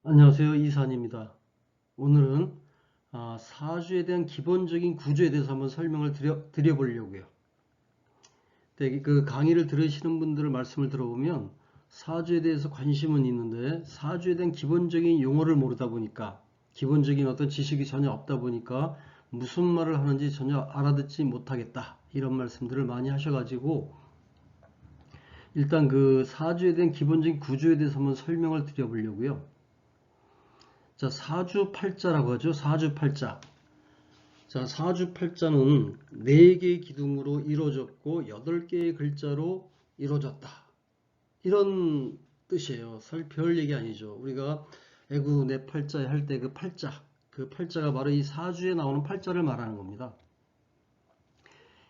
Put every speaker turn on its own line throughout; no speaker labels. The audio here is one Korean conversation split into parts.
안녕하세요. 이산입니다. 오늘은 사주에 대한 기본적인 구조에 대해서 한번 설명을 드려보려고요. 그 강의를 들으시는 분들의 말씀을 들어보면 사주에 대해서 관심은 있는데 사주에 대한 기본적인 용어를 모르다 보니까 기본적인 어떤 지식이 전혀 없다 보니까 무슨 말을 하는지 전혀 알아듣지 못하겠다. 이런 말씀들을 많이 하셔가지고 일단 그 사주에 대한 기본적인 구조에 대해서 한번 설명을 드려보려고요. 자, 사주팔자라고 하죠. 사주팔자. 자, 사주팔자는 4개의 기둥으로 이루어졌고 8개의 글자로 이루어졌다. 이런 뜻이에요. 별 얘기 아니죠. 우리가 애구 내 팔자에 할 때 그 팔자가 바로 이 사주에 나오는 팔자를 말하는 겁니다.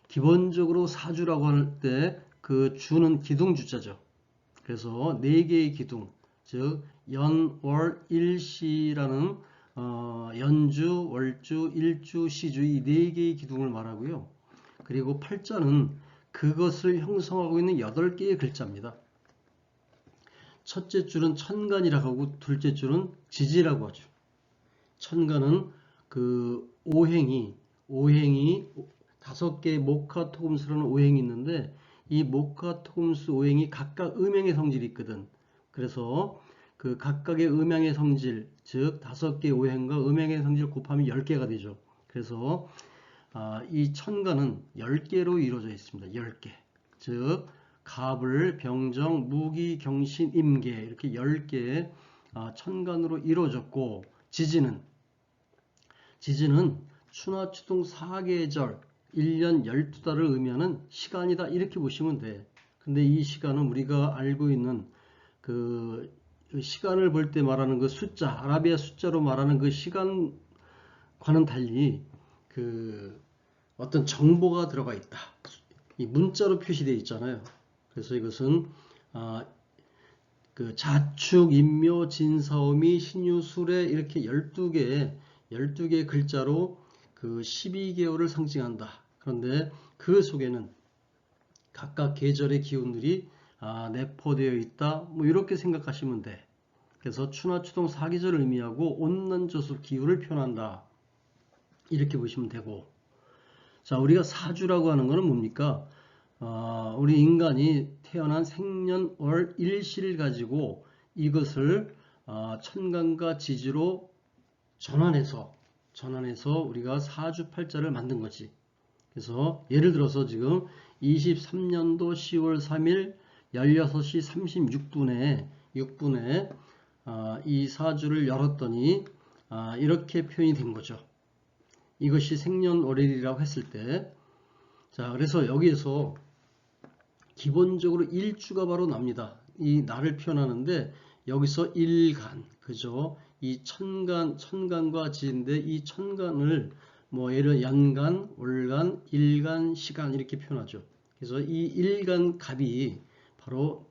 기본적으로 사주라고 할 때 그 주는 기둥주자죠. 그래서 4개의 기둥, 즉 연, 월, 일시라는 연주, 월주, 일주, 시주 이 4개의 기둥을 말하고요. 그리고 팔자는 그것을 형성하고 있는 8개의 글자입니다. 첫째 줄은 천간이라고 하고 둘째 줄은 지지라고 하죠. 천간은 그 오행이 5개의 목화토금수라는 오행이 있는데 이 목화토금수 오행이 각각 음양의 성질이 있거든. 그래서 그 각각의 음양의 성질, 즉 5개의 오행과 음양의 성질 곱하면 10개가 되죠. 그래서 이 천간은 10개로 이루어져 있습니다. 10개. 즉 갑을, 병정, 무기, 경신, 임계 이렇게 10개의 천간으로 이루어졌고 지지는 추나 추동 4계절 1년 12달을 의미하는 시간이다 이렇게 보시면 돼. 근데 이 시간은 우리가 알고 있는 그 시간을 볼 때 말하는 그 숫자, 아라비아 숫자로 말하는 그 시간과는 달리 그 어떤 정보가 들어가 있다. 이 문자로 표시되어 있잖아요. 그래서 이것은 그 자축, 인묘, 진사오미, 신유, 수레 이렇게 12개의 글자로 그 12개월을 상징한다. 그런데 그 속에는 각각 계절의 기운들이 내포되어 있다. 뭐 이렇게 생각하시면 돼. 그래서 추나 추동 사계절을 의미하고 온난조습 기후를 표현한다. 이렇게 보시면 되고. 자, 우리가 사주라고 하는 것은 뭡니까? 우리 인간이 태어난 생년월 일시를 가지고 이것을 천간과 지지로 전환해서 우리가 사주팔자를 만든 거지. 그래서 예를 들어서 지금 23년도 10월 3일 16시 36분에 이 사주를 열었더니 이렇게 표현이 된 거죠. 이것이 생년월일이라고 했을 때, 자, 그래서 여기에서 기본적으로 일주가 바로 납니다. 이 날을 표현하는데 여기서 일간, 그죠? 이 천간과 지인데 이 천간을 뭐 예를 연간, 월간, 일간, 시간 이렇게 표현하죠. 그래서 이 일간 갑이 바로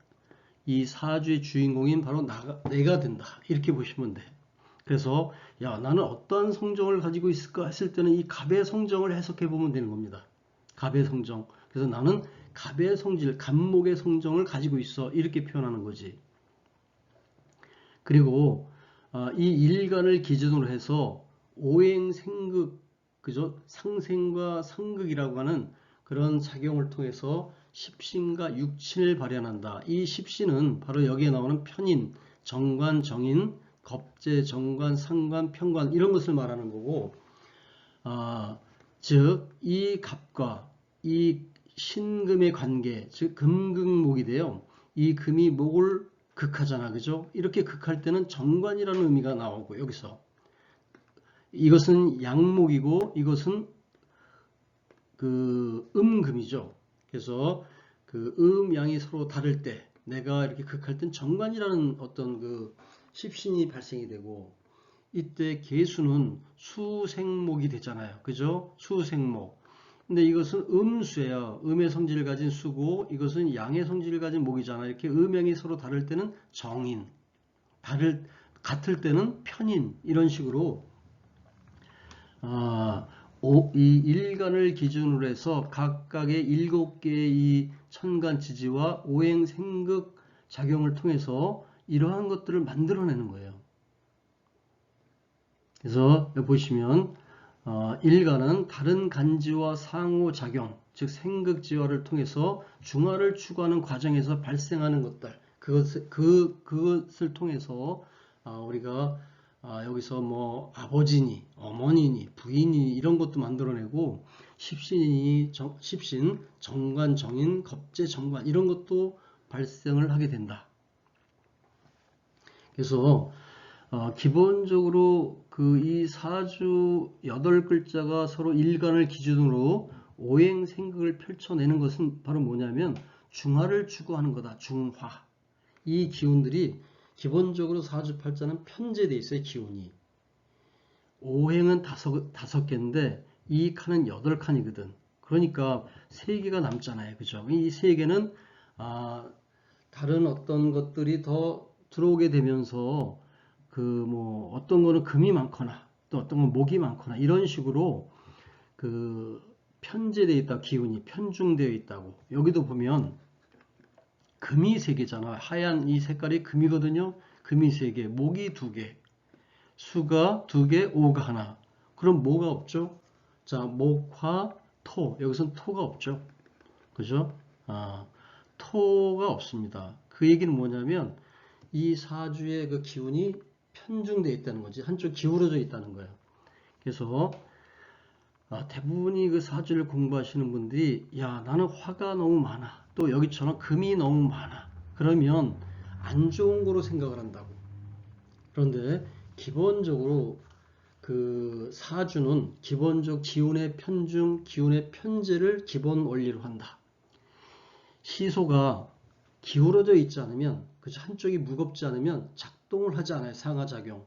이 사주의 주인공인 바로 내가 된다. 이렇게 보시면 돼. 그래서 야 나는 어떠한 성정을 가지고 있을까 했을 때는 이 갑의 성정을 해석해 보면 되는 겁니다. 갑의 성정. 그래서 나는 갑의 성질, 갑목의 성정을 가지고 있어. 이렇게 표현하는 거지. 그리고 이 일간을 기준으로 해서 오행생극, 그죠? 상생과 상극이라고 하는 그런 작용을 통해서 십신과 육신을 발현한다. 이 십신은 바로 여기에 나오는 편인, 정관, 정인, 겁재, 정관, 상관, 편관 이런 것을 말하는 거고 즉 이 갑과 이 신금의 관계, 즉 금극목이 돼요. 이 금이 목을 극하잖아, 그죠? 이렇게 극할 때는 정관이라는 의미가 나오고 여기서 이것은 양목이고 이것은 그 음금이죠. 그래서 그 음양이 서로 다를 때 내가 이렇게 극할 땐 정관이라는 어떤 그 십신이 발생이 되고 이때 계수는 수생목이 되잖아요. 그죠? 수생목. 근데 이것은 음수예요. 음의 성질을 가진 수고 이것은 양의 성질을 가진 목이잖아요. 이렇게 음양이 서로 다를 때는 정인, 같을 때는 편인 이런 식으로 이 일간을 기준으로 해서 각각의 7개의 이 천간 지지와 오행 생극 작용을 통해서 이러한 것들을 만들어내는 거예요. 그래서 여기 보시면 일간은 다른 간지와 상호작용, 즉 생극지화를 통해서 중화를 추구하는 과정에서 발생하는 것들, 그것을 통해서 우리가 여기서 뭐 아버지니, 어머니니, 부인이 이런 것도 만들어내고 십신, 정관, 정인, 겁재, 정관 이런 것도 발생을 하게 된다. 그래서 기본적으로 이 사주 8글자가 서로 일간을 기준으로 오행 생극을 펼쳐내는 것은 바로 뭐냐면 중화를 추구하는 거다. 중화. 이 기운들이 기본적으로 사주팔자는 편제되어 있어요. 기운이. 오행은 다섯 개인데 이 칸은 8칸이거든. 그러니까 3개가 남잖아요. 그죠? 이 3개는 다른 어떤 것들이 더 들어오게 되면서 뭐 어떤 거는 금이 많거나 또 어떤 건 목이 많거나 이런 식으로 편제되어 있다. 기운이 편중되어 있다고. 여기도 보면 금이 3개잖아. 하얀 이 색깔이 금이거든요. 금이 3개, 목이 2개, 수가 2개, 오가 하나. 그럼 뭐가 없죠? 자, 목화, 토. 여기서는 토가 없죠. 그죠? 토가 없습니다. 그 얘기는 뭐냐면 이 사주의 그 기운이 편중되어 있다는 거지. 한쪽 기울어져 있다는 거예요. 그래서 대부분이 그 사주를 공부하시는 분들이 야, 나는 화가 너무 많아. 또 여기처럼 금이 너무 많아. 그러면 안 좋은 거로 생각을 한다고. 그런데 기본적으로 그 사주는 기본적 기운의 편중, 기운의 편제를 기본 원리로 한다. 시소가 기울어져 있지 않으면, 그죠? 한쪽이 무겁지 않으면 작동을 하지 않아요. 상하작용.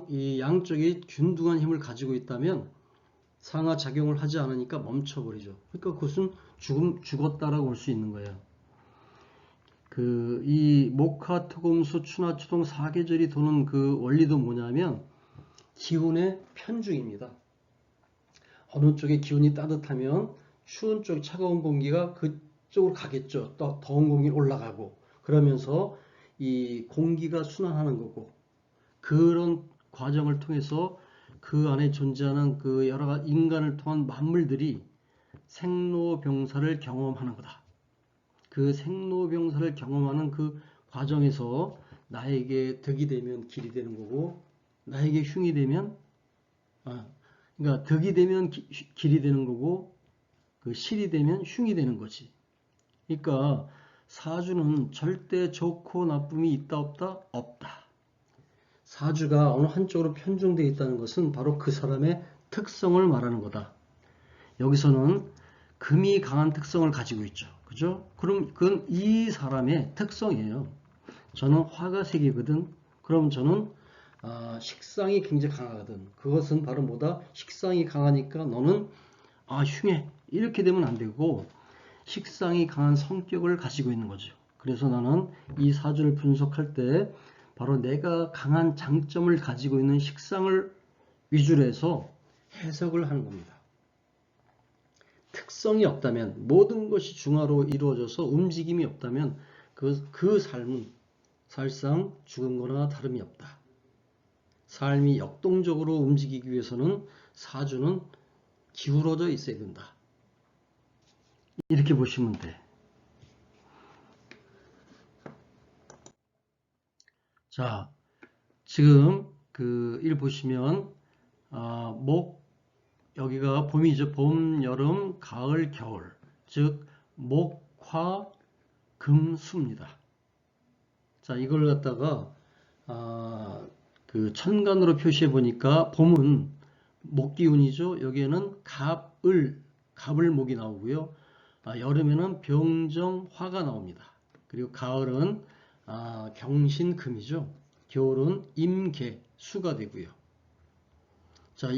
이 양쪽이 균등한 힘을 가지고 있다면 상하작용을 하지 않으니까 멈춰버리죠. 그러니까 그것은 죽었다라고 볼 수 있는 거예요. 이 목화, 토금수, 추나, 추동, 사계절이 도는 그 원리도 뭐냐면 기운의 편중입니다. 어느 쪽에 기운이 따뜻하면 추운 쪽 차가운 공기가 그쪽으로 가겠죠. 또 더운 공기는 올라가고 그러면서 이 공기가 순환하는 거고 그런 과정을 통해서 그 안에 존재하는 그 여러 가지 인간을 통한 만물들이 생로병사를 경험하는 거다. 그 생로병사를 경험하는 그 과정에서 나에게 덕이 되면 길이 되는 거고 나에게 흉이 되면 그러니까 덕이 되면 길이 되는 거고 실이 되면 흉이 되는 거지. 그러니까 사주는 절대 좋고 나쁨이 있다 없다? 없다. 사주가 어느 한쪽으로 편중되어 있다는 것은 바로 그 사람의 특성을 말하는 거다. 여기서는 금이 강한 특성을 가지고 있죠. 그죠? 그럼 그건 이 사람의 특성이에요. 저는 화가 3개거든. 그럼 저는 식상이 굉장히 강하거든. 그것은 바로 뭐다? 식상이 강하니까 너는 흉해. 이렇게 되면 안 되고 식상이 강한 성격을 가지고 있는 거죠. 그래서 나는 이 사주를 분석할 때 바로 내가 강한 장점을 가지고 있는 식상을 위주로 해서 해석을 하는 겁니다. 특성이 없다면 모든 것이 중화로 이루어져서 움직임이 없다면 그 삶은 사실상 죽은 거나 다름이 없다. 삶이 역동적으로 움직이기 위해서는 사주는 기울어져 있어야 된다. 이렇게 보시면 돼. 자, 지금 일 보시면 여기가 봄이죠. 봄, 여름, 가을, 겨울. 즉 목, 화, 금, 수입니다. 자, 이걸 갖다가 천간으로 표시해 보니까 봄은 목기운이죠. 여기에는 갑을목이 나오고요. 여름에는 병정, 화가 나옵니다. 그리고 가을은 경신, 금이죠. 겨울은 임계, 수가 되고요. 자,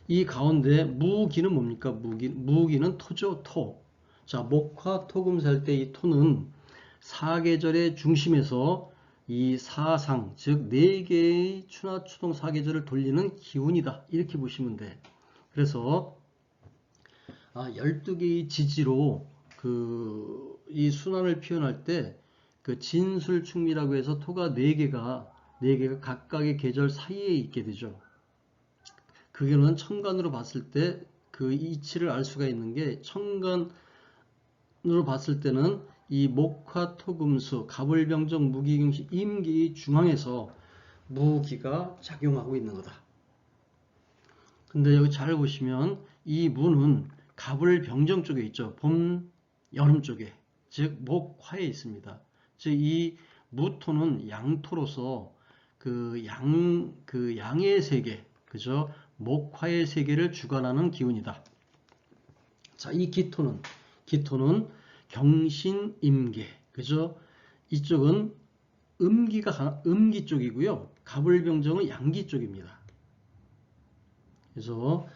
이 가운데 무기는 뭡니까? 무기는 토죠, 토. 자, 목화, 토금 살 때 이 토는 사계절의 중심에서 이 사상, 즉 4개의 추나, 추동, 사계절을 돌리는 기운이다. 이렇게 보시면 돼. 그래서 12개의 지지로 이 순환을 표현할 때 그 진술충미라고 해서 토가 4개가 각각의 계절 사이에 있게 되죠. 그게는 천간으로 봤을 때 그 이치를 알 수가 있는 게 천간으로 봤을 때는 이 목화토금수 갑을병정 무기경신 임기 중앙에서 무기가 작용하고 있는 거다. 근데 여기 잘 보시면 이 무는 갑을병정 쪽에 있죠. 봄, 여름 쪽에, 즉 목화에 있습니다. 즉 이 무토는 양토로서 그 양의 세계, 그죠? 목화의 세계를 주관하는 기운이다. 자, 이 기토는 경신임계, 그죠? 이쪽은 음기 쪽이고요. 갑을병정은 양기 쪽입니다. 그래서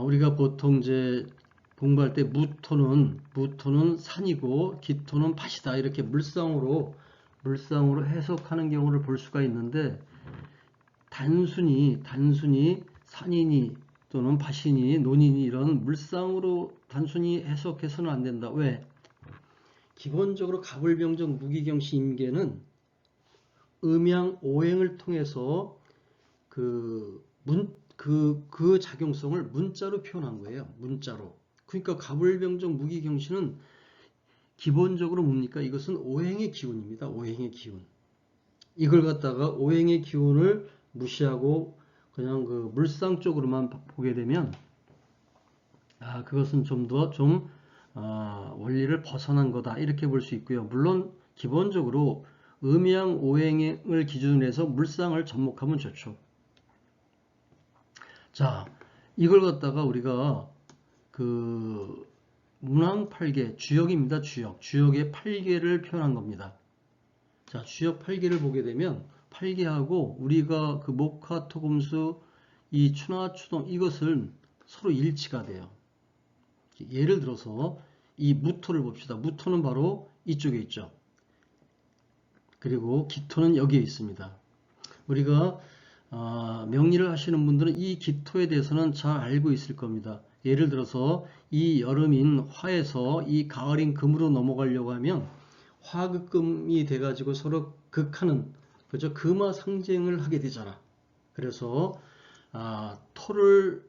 우리가 보통 이제 공부할 때 무토는 산이고 기토는 밭이다 이렇게 물상으로 해석하는 경우를 볼 수가 있는데 단순히 산이니 또는 밭이니 논이니 이런 물상으로 단순히 해석해서는 안 된다. 왜? 기본적으로 갑을병정 무기경신 임계는 음양오행을 통해서 그 작용성을 문자로 표현한 거예요. 문자로. 그러니까 갑을병정 무기경신은 기본적으로 뭡니까? 이것은 오행의 기운입니다. 오행의 기운. 이걸 갖다가 오행의 기운을 무시하고 그냥 그 물상 쪽으로만 보게 되면 그것은 좀 더 원리를 벗어난 거다 이렇게 볼 수 있고요. 물론 기본적으로 음양 오행을 기준으로 해서 물상을 접목하면 좋죠. 자, 이걸 갖다가 우리가 그 문왕8개 주역입니다. 주역의 8개를 표현한 겁니다. 자, 주역 8개를 보게 되면 8개하고 우리가 그 목화토금수 이 추나추동 이것을 서로 일치가 돼요. 예를 들어서 이 무토를 봅시다. 무토는 바로 이쪽에 있죠. 그리고 기토는 여기에 있습니다. 우리가 명리를 하시는 분들은 이 기토에 대해서는 잘 알고 있을 겁니다. 예를 들어서 이 여름인 화에서 이 가을인 금으로 넘어가려고 하면 화극금이 돼가지고 서로 극하는, 그죠? 금화 상쟁을 하게 되잖아. 그래서 토를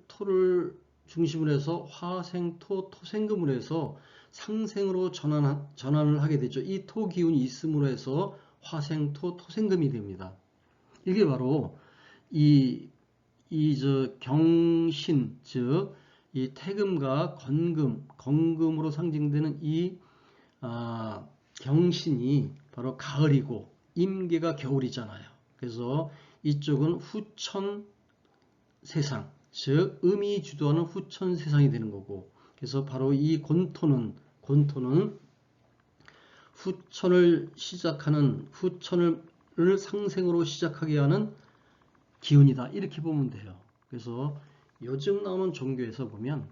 중심으로 해서 화생토, 토생금으로 해서 상생으로 전환을 하게 되죠. 이 토 기운이 있음으로 해서 화생토, 토생금이 됩니다. 이게 바로 경신, 즉 이 태금과 건금으로 상징되는 이 경신이 바로 가을이고 임계가 겨울이잖아요. 그래서 이쪽은 후천 세상, 즉 음이 주도하는 후천 세상이 되는 거고, 그래서 바로 이 곤토는 후천을 상생으로 시작하게 하는 기운이다. 이렇게 보면 돼요. 그래서 요즘 나오는 종교에서 보면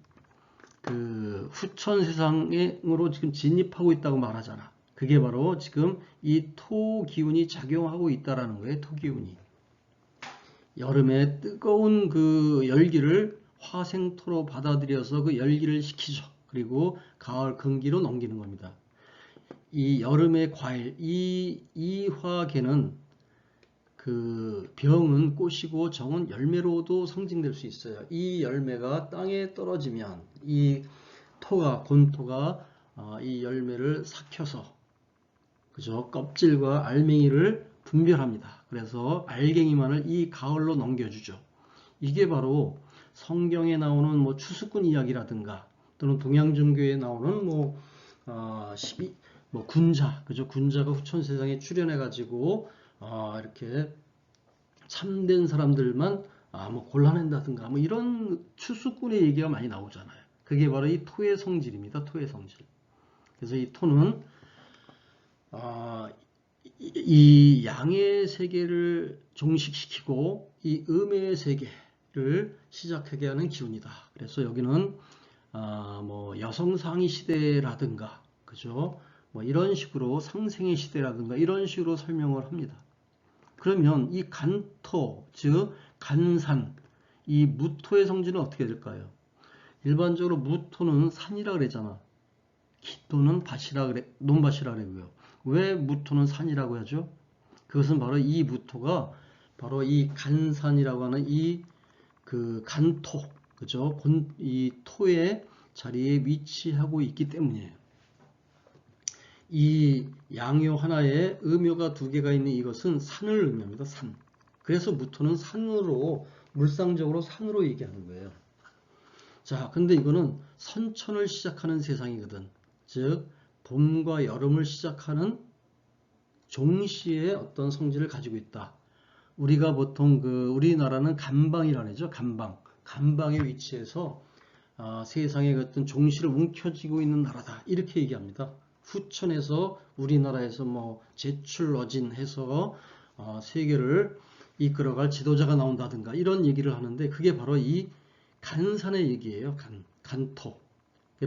그 후천 세상으로 지금 진입하고 있다고 말하잖아. 그게 바로 지금 이 토 기운이 작용하고 있다라는 거예요. 토 기운이. 여름에 뜨거운 그 열기를 화생토로 받아들여서 그 열기를 식히죠. 그리고 가을 금기로 넘기는 겁니다. 이 여름의 과일, 이 화계는 그 병은 꽃이고 정은 열매로도 상징될 수 있어요. 이 열매가 땅에 떨어지면 이 곤토가 이 열매를 삭혀서, 그죠? 껍질과 알맹이를 분별합니다. 그래서 알갱이만을 이 가을로 넘겨주죠. 이게 바로 성경에 나오는 뭐 추수꾼 이야기라든가 또는 동양종교에 나오는 군자, 그죠? 군자가 후천 세상에 출현해가지고 이렇게 참된 사람들만 골라낸다든가 이런 추수꾼의 얘기가 많이 나오잖아요. 그게 바로 이 토의 성질입니다. 토의 성질. 그래서 이 토는 이 양의 세계를 종식시키고 이 음의 세계를 시작하게 하는 기운이다. 그래서 여기는 여성상위 시대라든가, 그죠? 이런 식으로 상생의 시대라든가 이런 식으로 설명을 합니다. 그러면 이 간토, 즉 간산, 이 무토의 성질은 어떻게 될까요? 일반적으로 무토는 산이라 그랬잖아. 기토는 논밭이라 그래고요. 왜 무토는 산이라고 하죠? 그것은 바로 이 무토가 바로 이 간산이라고 하는 이 그 간토, 그죠? 이 토의 자리에 위치하고 있기 때문이에요. 이 양요 하나에 음요가 두 개가 있는 이것은 산을 의미합니다. 산. 그래서 무토는 산으로, 물상적으로 산으로 얘기하는 거예요. 자, 근데 이거는 선천을 시작하는 세상이거든. 즉, 봄과 여름을 시작하는 종시의 어떤 성질을 가지고 있다. 우리가 보통 우리나라는 간방이라고 하죠. 간방. 간방에 위치해서 세상의 어떤 종시를 움켜쥐고 있는 나라다. 이렇게 얘기합니다. 후천에서 우리나라에서 뭐 제출어진해서 세계를 이끌어갈 지도자가 나온다든가 이런 얘기를 하는데 그게 바로 이 간산의 얘기예요. 간토.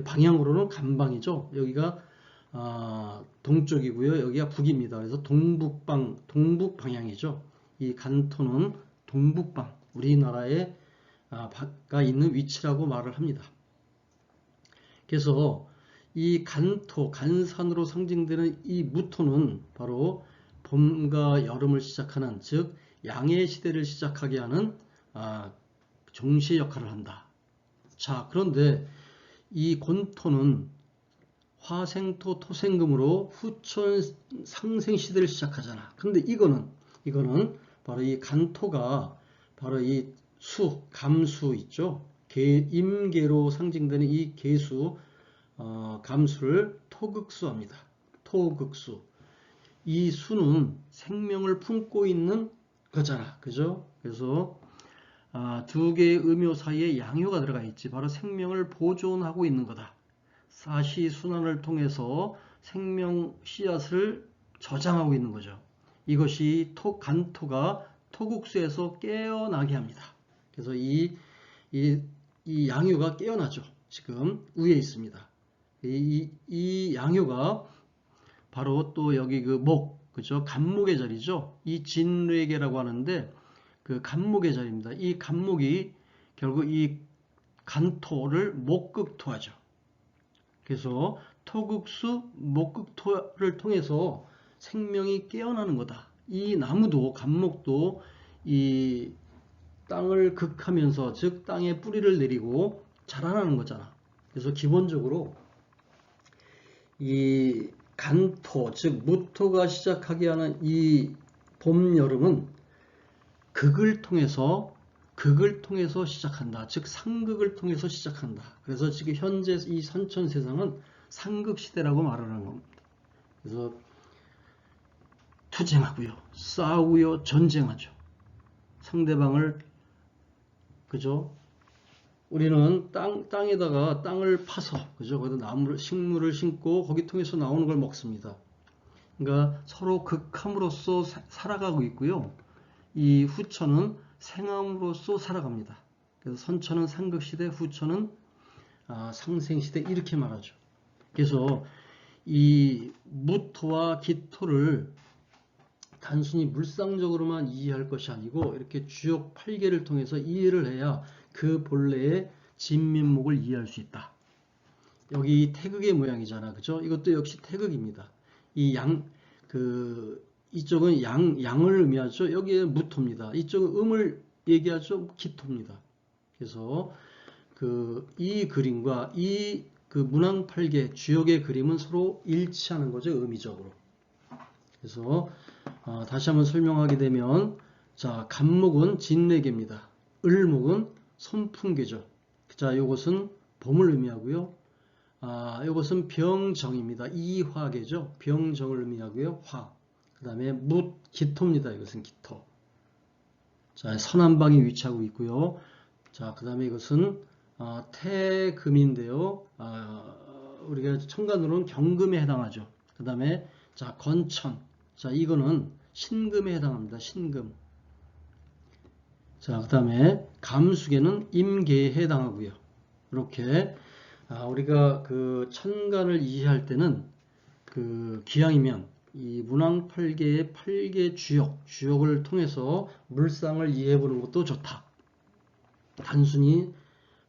방향으로는 간방이죠. 여기가 동쪽이고요. 여기가 북입니다. 그래서 동북 방향이죠. 이 간토는 동북방, 우리나라에 가 있는 위치라고 말을 합니다. 그래서 이 간토, 간산으로 상징되는 이 무토는 바로 봄과 여름을 시작하는, 즉 양의 시대를 시작하게 하는 종시의 역할을 한다. 자, 그런데 이 곤토는 화생토, 토생금으로 후천 상생 시대를 시작하잖아. 근데 이거는 바로 이 간토가 바로 이 감수 있죠. 임계로 상징되는 이 계수, 감수를 토극수합니다. 토극수. 이 수는 생명을 품고 있는 거잖아. 그죠? 그래서 두 개의 음요 사이에 양효가 들어가 있지. 바로 생명을 보존하고 있는 거다. 사시순환을 통해서 생명 씨앗을 저장하고 있는 거죠. 이것이 간토가 토국수에서 깨어나게 합니다. 그래서 이 양효가 깨어나죠. 지금 위에 있습니다. 이 양효가 바로 또 여기 그죠? 간목의 자리죠. 이 진뇌계라고 하는데 그 간목의 자리입니다. 이 간목이 결국 이 간토를 목극토하죠. 그래서 토극수, 목극토를 통해서 생명이 깨어나는 거다. 이 나무도, 간목도 이 땅을 극하면서, 즉 땅에 뿌리를 내리고 자라나는 거잖아. 그래서 기본적으로 이 간토, 즉 무토가 시작하게 하는 이 봄, 여름은 극을 통해서 시작한다. 즉 상극을 통해서 시작한다. 그래서 지금 현재 이 선천 세상은 상극 시대라고 말하는 겁니다. 그래서 투쟁하고요, 싸우고요, 전쟁하죠. 상대방을, 그죠? 우리는 땅에다가 땅을 파서, 그죠? 거기다 식물을 심고 거기 통해서 나오는 걸 먹습니다. 그러니까 서로 극함으로써 살아가고 있고요. 이 후천은 생함으로써 살아갑니다. 그래서 선천은 상극시대, 후천은 상생시대 이렇게 말하죠. 그래서 이 무토와 기토를 단순히 물상적으로만 이해할 것이 아니고 이렇게 주역 8개를 통해서 이해를 해야 그 본래의 진면목을 이해할 수 있다. 여기 태극의 모양이잖아. 그죠? 이것도 역시 태극입니다. 이쪽은 양을 의미하죠. 여기에 무토입니다. 이쪽은 음을 얘기하죠. 기토입니다. 그래서 이 그림과 문왕팔계 주역의 그림은 서로 일치하는 거죠. 의미적으로. 그래서 다시 한번 설명하게 되면, 자, 간목은 진내계입니다. 을목은 선풍계죠. 자, 이것은 봄을 의미하고요. 이것은 병정입니다. 이화계죠. 병정을 의미하고요. 화. 그 다음에 기토입니다. 이것은 기토. 자, 서남방에 위치하고 있고요. 자, 그 다음에 이것은 태금인데요. 우리가 천간으로는 경금에 해당하죠. 그 다음에 자, 건천. 자, 이거는 신금에 해당합니다. 신금. 자, 그 다음에 감수계는 임계에 해당하고요. 이렇게 우리가 천간을 이해할 때는 기왕이면 이 문왕팔계의 8개 주역을 통해서 물상을 이해해 보는 것도 좋다. 단순히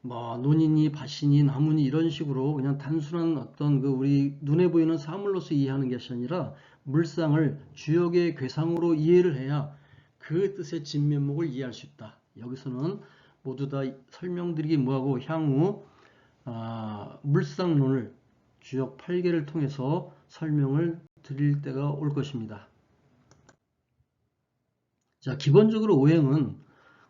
뭐 논이니 밭이니 나무니 이런 식으로 그냥 단순한 어떤 우리 눈에 보이는 사물로서 이해하는 것이 아니라 물상을 주역의 괴상으로 이해를 해야 그 뜻의 진면목을 이해할 수 있다. 여기서는 모두 다 설명드리기 뭐하고 향후 물상론을 주역 8개를 통해서 설명을 드릴 때가 올 것입니다. 자, 기본적으로 오행은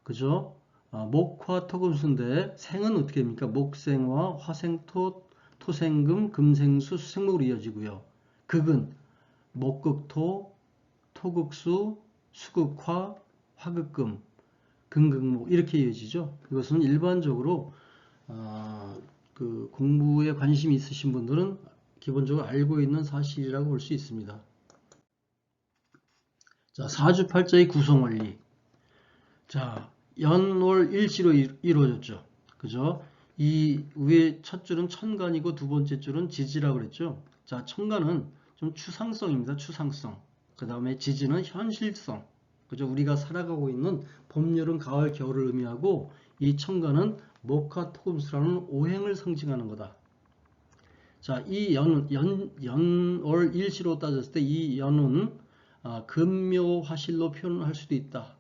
그죠? 목화 토금수인데 생은 어떻게 됩니까? 목생화, 화생토, 토생금, 금생수, 수생목으로 이어지고요. 극은 목극토, 토극수, 수극화, 화극금, 금극목 이렇게 이어지죠. 이것은 일반적으로 그 공부에 관심이 있으신 분들은 기본적으로 알고 있는 사실이라고 볼 수 있습니다. 자, 사주팔자의 구성원리. 자, 연월 일시로 이루어졌죠. 그죠? 이 위에 첫 줄은 천간이고 두 번째 줄은 지지라고 그랬죠. 자, 천간은 좀 추상성입니다. 추상성. 그 다음에 지지는 현실성. 그죠? 우리가 살아가고 있는 봄, 여름, 가을, 겨울을 의미하고 이 천간은 목화 토금수라는 오행을 상징하는 거다. 자, 이 연월 일시로 따졌을 때 이 연은 근묘 화실로 표현할 수도 있다.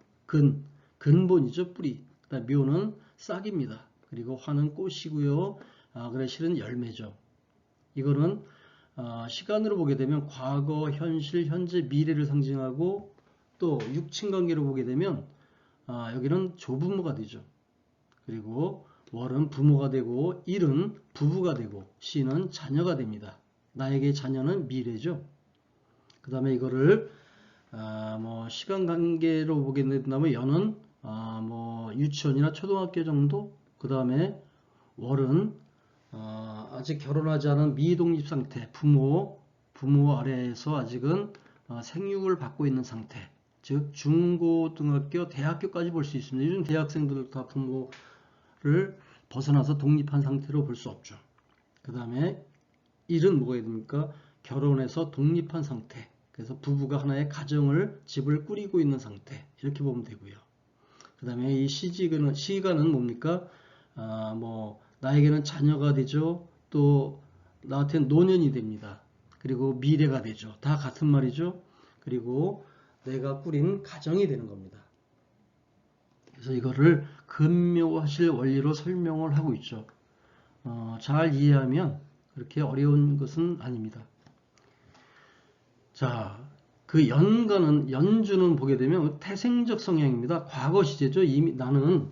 근본이죠, 뿌리. 그다음 묘는 싹입니다. 그리고 화는 꽃이고요. 그래 실은 열매죠. 이거는 시간으로 보게 되면 과거, 현실, 현재, 미래를 상징하고 또 육친관계로 보게 되면 여기는 조부모가 되죠. 그리고 월은 부모가 되고 일은 부부가 되고 시는 자녀가 됩니다. 나에게 자녀는 미래죠. 그 다음에 이거를 뭐 시간 관계로 보게 된다면 연은 뭐 유치원이나 초등학교 정도. 그 다음에 월은 아직 결혼하지 않은 미독립 상태, 부모 아래에서 아직은 생육을 받고 있는 상태. 즉 중고등학교, 대학교까지 볼 수 있습니다. 요즘 대학생들 다 부모를 벗어나서 독립한 상태로 볼 수 없죠. 그 다음에 일은 뭐가 됩니까? 결혼해서 독립한 상태. 그래서 부부가 하나의 가정을, 집을 꾸리고 있는 상태. 이렇게 보면 되고요. 그 다음에 이 시간은 뭡니까? 뭐 나에게는 자녀가 되죠. 또 나한테는 노년이 됩니다. 그리고 미래가 되죠. 다 같은 말이죠. 그리고 내가 꾸린 가정이 되는 겁니다. 그래서 이거를 근묘화실 원리로 설명을 하고 있죠. 잘 이해하면 그렇게 어려운 것은 아닙니다. 자, 그 연주는 보게 되면 태생적 성향입니다. 과거 시제죠. 이미 나는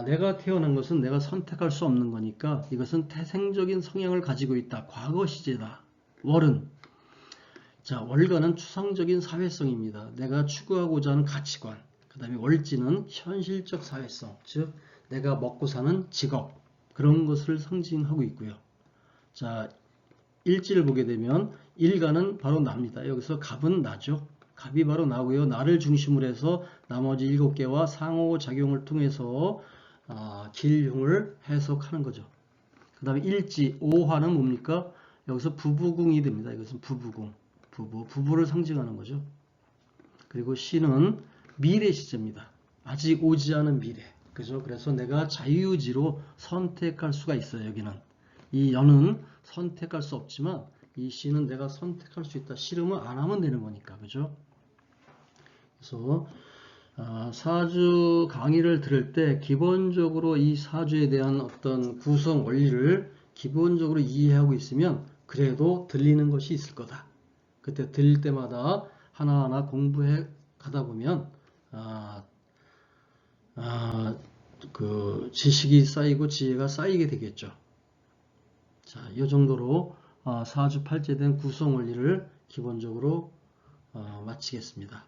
내가 태어난 것은 내가 선택할 수 없는 거니까 이것은 태생적인 성향을 가지고 있다. 과거 시제다. 월은 자, 월간은 추상적인 사회성입니다. 내가 추구하고자 하는 가치관. 그 다음에 월지는 현실적 사회성, 즉 내가 먹고 사는 직업, 그런 것을 상징하고 있고요. 자, 일지를 보게 되면 일간은 바로 나입니다. 여기서 갑은 나죠. 갑이 바로 나고요. 나를 중심으로 해서 나머지 7개와 상호작용을 통해서 길흉을 해석하는 거죠. 그 다음에 일지, 오화는 뭡니까? 여기서 부부궁이 됩니다. 이것은 부부궁. 부부를 상징하는 거죠. 그리고 시는 미래 시제입니다. 아직 오지 않은 미래. 그죠? 그래서 내가 자유의지로 선택할 수가 있어요. 여기는. 이 연은 선택할 수 없지만 이 시는 내가 선택할 수 있다. 싫으면 안 하면 되는 거니까. 그죠? 그래서 사주 강의를 들을 때 기본적으로 이 사주에 대한 어떤 구성 원리를 기본적으로 이해하고 있으면 그래도 들리는 것이 있을 거다. 그때 들릴 때마다 하나하나 공부해 가다 보면 그 지식이 쌓이고 지혜가 쌓이게 되겠죠. 자, 이 정도로 사주팔자에 대한 구성 원리를 기본적으로 마치겠습니다.